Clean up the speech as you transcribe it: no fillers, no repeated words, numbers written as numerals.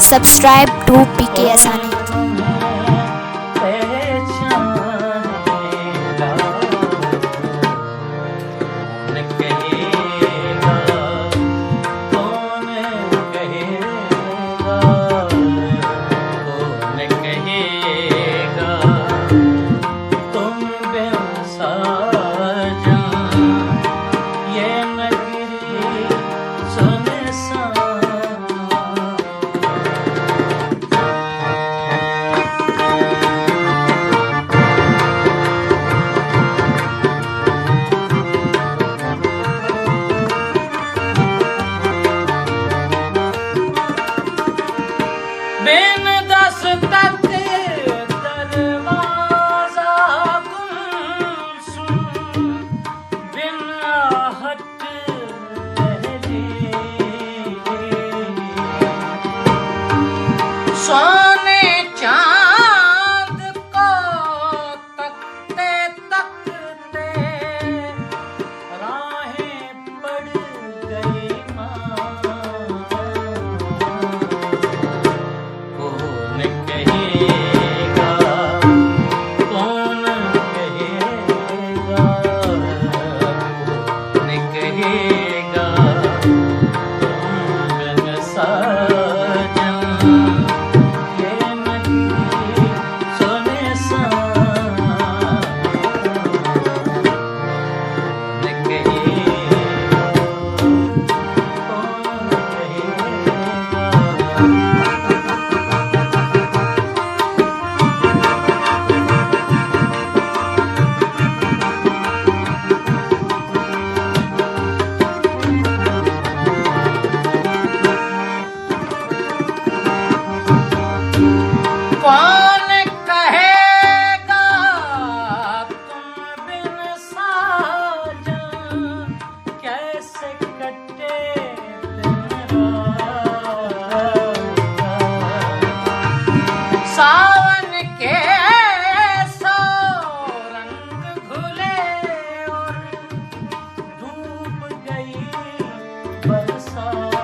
Subscribe to Pk Asani. सोने चांद को तकते तकते राहें पड़ गई माँ। कौन कहेगा, कौन कहेगा, कौन कहेगा तुम बिन साजन ये नगरी सोने सा। कौन कहेगा, कौन कौन कहेगा तुम बिन साजन कैसे कटे दिन रात। सावन के सौ रंग घुले और डूब गई बरसात।